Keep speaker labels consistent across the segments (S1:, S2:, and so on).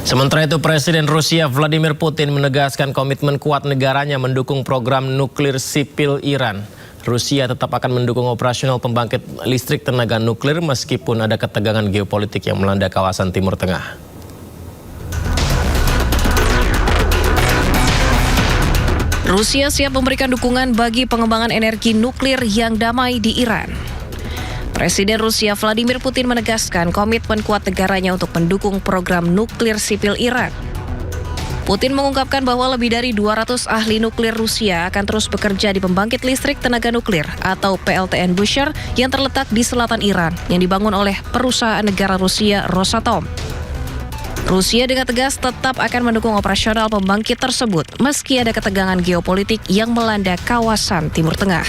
S1: Sementara itu, Presiden Rusia Vladimir Putin menegaskan komitmen kuat negaranya mendukung program nuklir sipil Iran. Rusia tetap akan mendukung operasional pembangkit listrik tenaga nuklir meskipun ada ketegangan geopolitik yang melanda kawasan Timur Tengah.
S2: Rusia siap memberikan dukungan bagi pengembangan energi nuklir yang damai di Iran. Presiden Rusia Vladimir Putin menegaskan komitmen kuat negaranya untuk mendukung program nuklir sipil Iran. Putin mengungkapkan bahwa lebih dari 200 ahli nuklir Rusia akan terus bekerja di pembangkit listrik tenaga nuklir atau PLTN Bushehr yang terletak di selatan Iran yang dibangun oleh perusahaan negara Rusia Rosatom. Rusia dengan tegas tetap akan mendukung operasional pembangkit tersebut meski ada ketegangan geopolitik yang melanda kawasan Timur Tengah.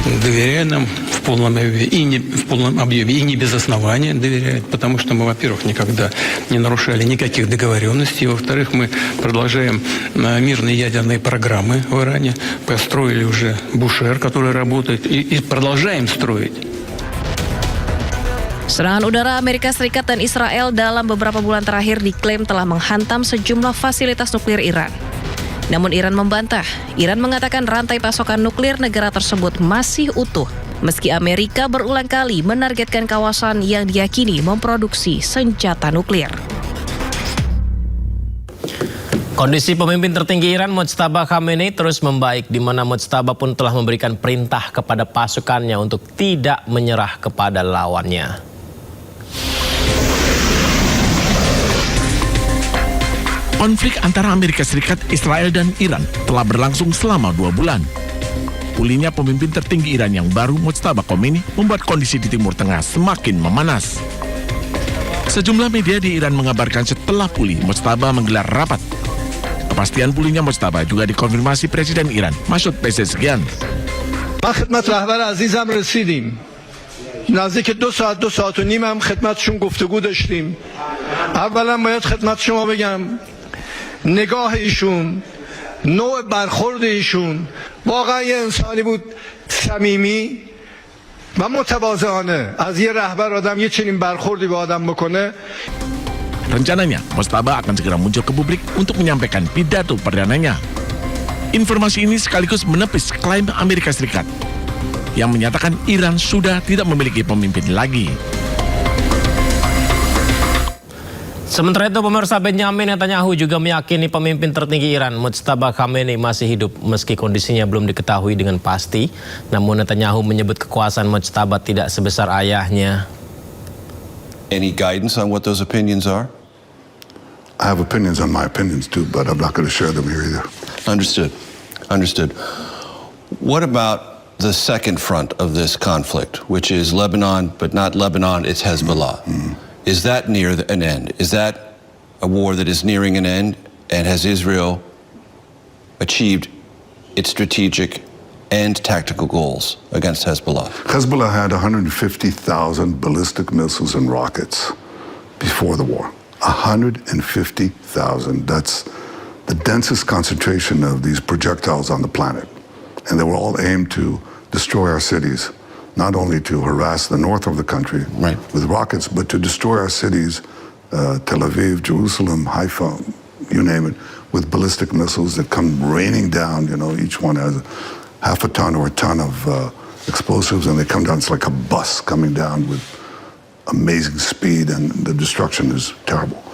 S3: Доверяют нам в полном объеме и не без основания доверяют, потому что мы, во-первых, никогда не нарушали никаких договоренностей, во-вторых, мы продолжаем мирные ядерные программы в Иране, построили уже Бушер, который работает, и продолжаем строить.
S2: Serangan udara Amerika Serikat dan Israel dalam beberapa bulan terakhir diklaim telah menghantam sejumlah fasilitas nuklir Iran. Namun Iran membantah. Iran mengatakan rantai pasokan nuklir negara tersebut masih utuh, meski Amerika berulang kali menargetkan kawasan yang diyakini memproduksi senjata nuklir.
S1: Kondisi pemimpin tertinggi Iran Mojtaba Khamenei terus membaik, di mana Mojtaba pun telah memberikan perintah kepada pasukannya untuk tidak menyerah kepada lawannya.
S4: Konflik antara Amerika Serikat, Israel, dan Iran telah berlangsung selama 2 bulan. Pulihnya pemimpin tertinggi Iran yang baru, Mojtaba Khomeini, membuat kondisi di Timur Tengah semakin memanas. Sejumlah media di Iran mengabarkan setelah pulih, Mojtaba menggelar rapat. Kepastian pulihnya Mojtaba juga dikonfirmasi Presiden Iran, Masoud Pezeshkian.
S5: خدمت رهبر عزیزم رسیدیم. نزدیک 2 ساعت و نیم هم خدمتشون گفتگو داشتیم. اولا باید خدمت شما بگم نگاه ایشون، نوع برخورد ایشون واقعا یه انسانی بود صمیمی و متواضعانه. از یه رهبر آدم یه چنین برخوردی به آدم بکنه.
S4: Rencananya, Mojtaba akan segera muncul ke publik untuk menyampaikan pidato perdananya. Informasi ini sekaligus menepis klaim Amerika Serikat yang menyatakan Iran sudah tidak memiliki pemimpin lagi.
S1: Sementara itu, pemirsa, Benjamin Netanyahu juga meyakini pemimpin tertinggi Iran, Mojtaba Khamenei, masih hidup meski kondisinya belum diketahui dengan pasti. Namun Netanyahu menyebut kekuasaan Mojtaba tidak sebesar ayahnya.
S6: Any guidance on what those opinions are?
S7: I have opinions on my opinions too, but I'm not going to share them here either.
S6: Understood. Understood. What about the second front of this conflict, which is Lebanon, but not Lebanon, it's Hezbollah? Is that near an end? Is that a war that is nearing an end? And has Israel achieved its strategic and tactical goals against Hezbollah?
S7: Hezbollah had 150,000 ballistic missiles and rockets before the war. 150,000. That's the densest concentration of these projectiles on the planet. And they were all aimed to destroy our cities. Not only to harass the north of the country with rockets, but to destroy our cities, Tel Aviv, Jerusalem, Haifa, you name it, with ballistic missiles that come raining down. You know, each one has half a ton or a ton of explosives, and they come down. It's like a bus coming down with amazing speed, and the destruction is terrible.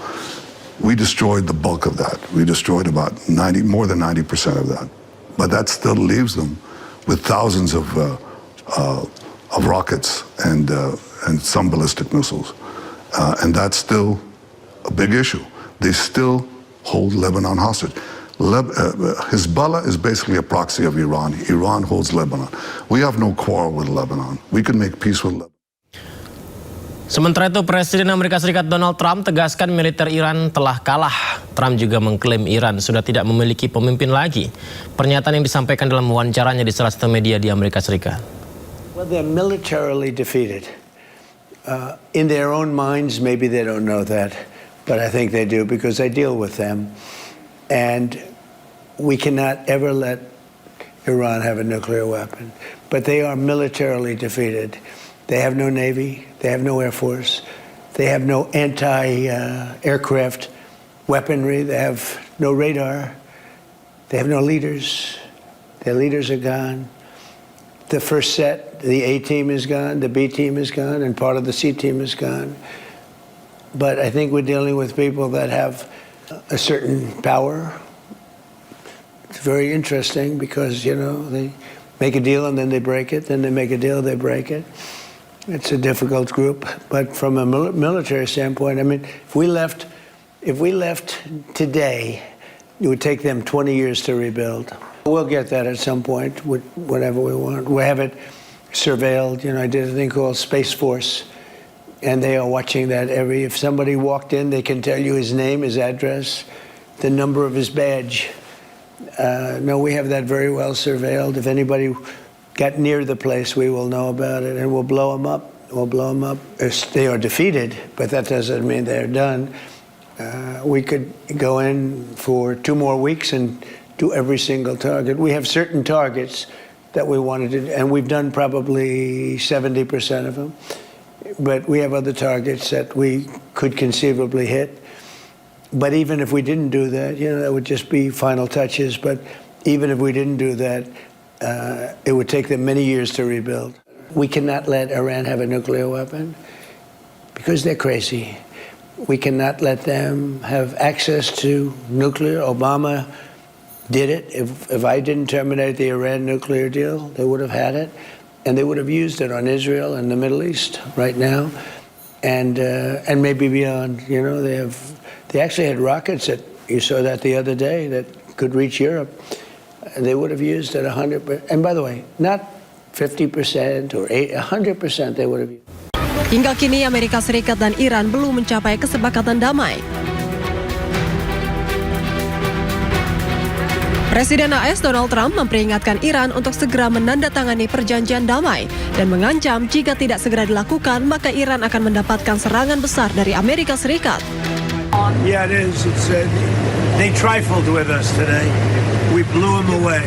S7: We destroyed the bulk of that. We destroyed about more than 90% of that. But that still leaves them with thousands of rockets and some ballistic missiles. And that's still a big issue. They still hold Lebanon hostage. Hezbollah is basically a proxy of Iran. Iran holds Lebanon. We have no quarrel with Lebanon. We can make peace with Lebanon.
S1: Sementara itu, Presiden Amerika Serikat Donald Trump tegaskan militer Iran telah kalah. Trump juga mengklaim Iran sudah tidak memiliki pemimpin lagi. Pernyataan yang disampaikan dalam wawancaranya di salah satu media di Amerika Serikat.
S8: Well, they're militarily defeated. In their own minds, maybe they don't know that, but I think they do because I deal with them. And we cannot ever let Iran have a nuclear weapon. But they are militarily defeated. They have no navy, they have no air force, They have no anti-aircraft weaponry. They have no radar. They have no leaders. Their leaders are gone. The first set, the A team is gone, the B team is gone, and part of the C team is gone. But I think we're dealing with people that have a certain power. It's very interesting because, you know, they make a deal and then they break it, then they make a deal, they break it. It's a difficult group. But from a military standpoint, I mean, if we left today, it would take them 20 years to rebuild. We'll get that at some point, whatever we want. We have it surveilled. You know, I did a thing called Space Force, and they are watching that if somebody walked in, they can tell you his name, his address, the number of his badge. No, we have that very well surveilled. If anybody got near the place, we will know about it, and we'll blow them up. We'll blow them up. They are defeated, but that doesn't mean they're done. We could go in for 2 more weeks and do every single target. We have certain targets that we wanted to, and we've done probably 70% of them. But we have other targets that we could conceivably hit. But even if we didn't do that, you know, that would just be final touches. But even if we didn't do that, it would take them many years to rebuild. We cannot let Iran have a nuclear weapon because they're crazy. We cannot let them have access to nuclear. Obama did it. If I didn't terminate the Iran nuclear deal, they would have had it, and they would have used it on Israel and the Middle East right now, and maybe beyond. You know, they actually had rockets that you saw that the other day that could reach Europe. They would have used it 100%. And by the way, not 50% or 100%. They would have used.
S9: Hingga kini Amerika Serikat dan Iran belum mencapai kesepakatan damai. Presiden AS Donald Trump memperingatkan Iran untuk segera menandatangani perjanjian damai dan mengancam jika tidak segera dilakukan maka Iran akan mendapatkan serangan besar dari Amerika Serikat.
S8: Yeah, it is. They trifled with us today. We blew them away.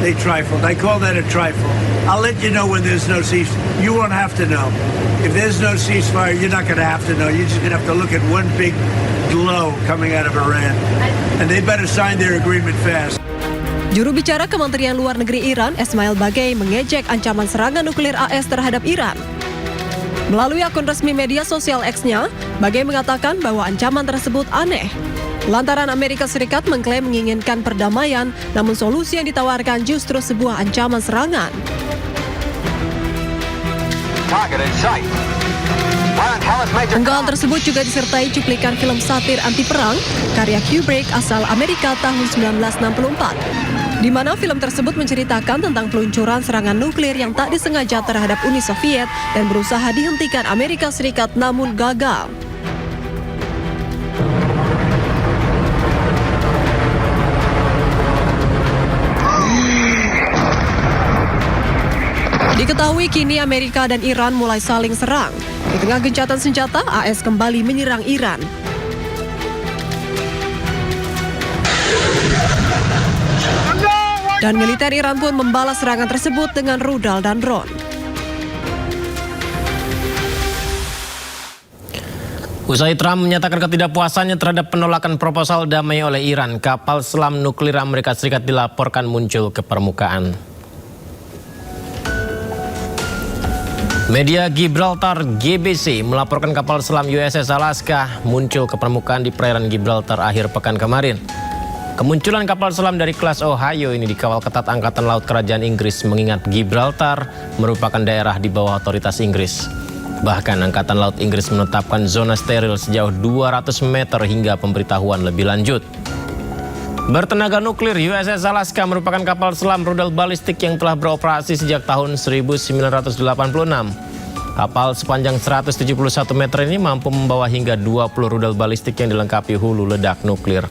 S8: They trifled. I call that a trifle. I'll let you know when there's no ceasefire. You won't have to know. If there's no ceasefire, you're not going to have to know. You're just going to have to look at one big glow coming out of Iran. And they better sign their agreement fast.
S9: Juru bicara Kementerian Luar Negeri Iran, Ismail Bagei, mengejek ancaman serangan nuklir AS terhadap Iran. Melalui akun resmi media sosial X-nya, Bagei mengatakan bahwa ancaman tersebut aneh. Lantaran Amerika Serikat mengklaim menginginkan perdamaian, namun solusi yang ditawarkan justru sebuah ancaman serangan. Unggahan tersebut juga disertai cuplikan film satir anti perang karya Kubrick asal Amerika tahun 1964, di mana film tersebut menceritakan tentang peluncuran serangan nuklir yang tak disengaja terhadap Uni Soviet dan berusaha dihentikan Amerika Serikat namun gagal. Diketahui kini Amerika dan Iran mulai saling serang. Di tengah gencatan senjata, AS kembali menyerang Iran. Dan militer Iran pun membalas serangan tersebut dengan rudal dan drone.
S1: Usai Trump menyatakan ketidakpuasannya terhadap penolakan proposal damai oleh Iran, kapal selam nuklir Amerika Serikat dilaporkan muncul ke permukaan. Media Gibraltar GBC melaporkan kapal selam USS Alaska muncul ke permukaan di perairan Gibraltar akhir pekan kemarin. Kemunculan kapal selam dari kelas Ohio ini dikawal ketat Angkatan Laut Kerajaan Inggris mengingat Gibraltar merupakan daerah di bawah otoritas Inggris. Bahkan Angkatan Laut Inggris menetapkan zona steril sejauh 200 meter hingga pemberitahuan lebih lanjut. Bertenaga nuklir, USS Alaska merupakan kapal selam rudal balistik yang telah beroperasi sejak tahun 1986. Kapal sepanjang 171 meter ini mampu membawa hingga 20 rudal balistik yang dilengkapi hulu ledak nuklir.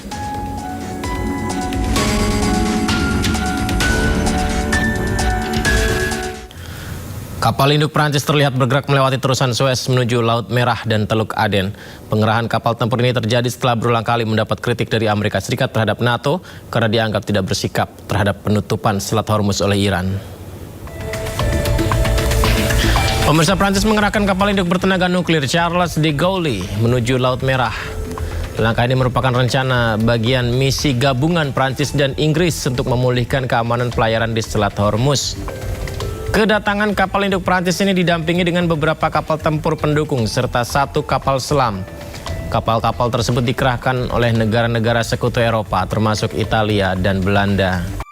S1: Kapal induk Prancis terlihat bergerak melewati terusan Suez menuju Laut Merah dan Teluk Aden. Pengerahan kapal tempur ini terjadi setelah berulang kali mendapat kritik dari Amerika Serikat terhadap NATO karena dianggap tidak bersikap terhadap penutupan Selat Hormuz oleh Iran. Pemirsa, Prancis mengerahkan kapal induk bertenaga nuklir Charles de Gaulle menuju Laut Merah. Langkah ini merupakan rencana bagian misi gabungan Prancis dan Inggris untuk memulihkan keamanan pelayaran di Selat Hormuz. Kedatangan kapal induk Prancis ini didampingi dengan beberapa kapal tempur pendukung serta 1 kapal selam. Kapal-kapal tersebut dikerahkan oleh negara-negara sekutu Eropa termasuk Italia dan Belanda.